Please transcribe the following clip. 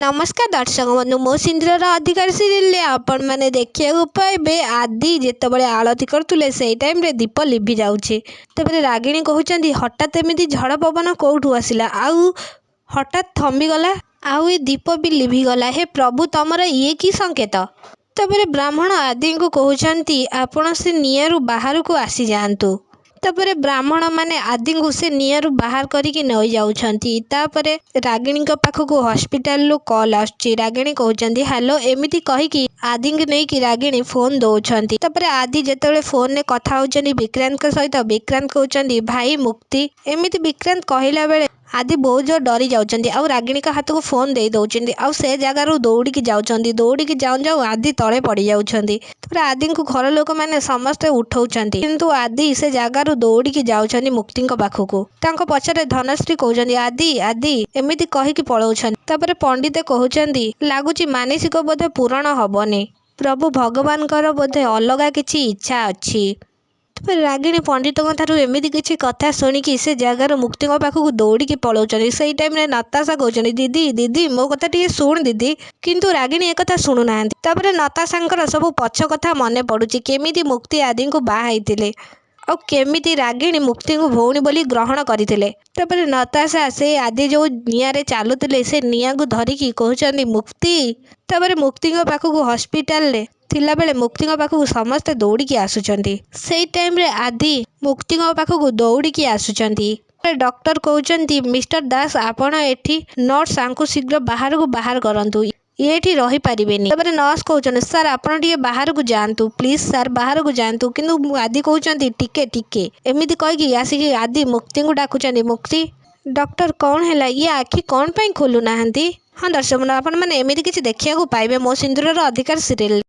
नमस्कार दर्शक बंधु मो सिंदूर अधिकारी सीरियल आपण मैंने देखा पाइबे आदि जितेबाला आलती करुले से टाइम रे दीप लिभि जाऊे तबरे रागिणी कहते हठात एमती झड़ पवन कौटू आसला आउ हठात थमीगला आउ ये दीप भी लिभिगला। हे प्रभु तमर ये की संकेत। तबरे ब्राह्मण आदि को कहते आपण से निआरु बाहर को आसी जातु। तापर ब्राह्मण माने आदि को से निआरु बाहर करके नई जाउछंती। तापर रागिणी पाखक हॉस्पिटल कॉल आसुची। रागिणी कहते हेलो एमिति कहीकि आदि को नहीं कि रागिणी फोन दौरान। तापर आदि जिते फोन में कथा होचंदी विक्रांत सहित विक्रांत कहते भाई मुक्ति एमिति विक्रांत कहला बेले आदि बहुत जोर डरी जाउछंती। आउ रागिणी का हाथ को फोन दे दौरान आउ से जगार दौड़िकी जाउछंती। दौड़िकी जाऊ जाऊ आदि तले पड़ी जाउछंती। तापर आदि को घर लोक मैंने समस्ते उठाउछंती किंतु आदि से जगार दौड़िकी जाउछंती मुक्ति पाखक। तांको पछरे धनश्री कहते आदि आदि एमिति कहीकि पलाउछंती। तापर पंडित कहते लगुच मानसिक बोधे पूरण हबनी प्रभु भगवान बोधे अलगा किछि इच्छा अच्छी। तापर रागिणी पंडित एमती किसी कथा शुणिकी से जगार मुक्ति पाखक दौड़िकी पलाउछंती। से टाइम रे नताशा कहते दीदी दीदी मो कथा टी शुण दीदी किंतु रागिणी एक शुणुना। तापर नताशांकर सब पछ कथा मन पड़ुची केमिति मुक्ति आदि को बाहाइतिले और केमिति रागिणी मुक्ति को भौणी बोली ग्रहण करथिले। तापर नताशा से आदि जो निआरे चालुतिले से निआ को धरिकी कहउछंती मुक्ति। तापर मुक्ति पाखक हॉस्पिटल रे थिला बेले मुक्ति पाखक समस्ते दौड़िकी आसुचंती। से टाइम रे आदि मुक्ति पाखक दौड़िकी आसुचंती। डॉक्टर कहउछंती मिस्टर दास आपण एठी नर्स आंकु शीघ्र बाहर को बाहर करंतु ये रही पारिबेनी। तापर नर्स कहउछंती सर आपण टिके बाहर को जानतु प्लीज सर बाहर को जानतु किंतु आदि कहउछंती टिके टिके एमिति कहिकी आसिकी आदि मुक्ति को डाकुचंती मुक्ति डॉक्टर कौन है ये आखि कौन पाई खोलु नाहंती। हाँ दर्शक आपण मैंने एमिति किछि देखिया को पाइबे मो सिंदूर अधिकार सीरियल।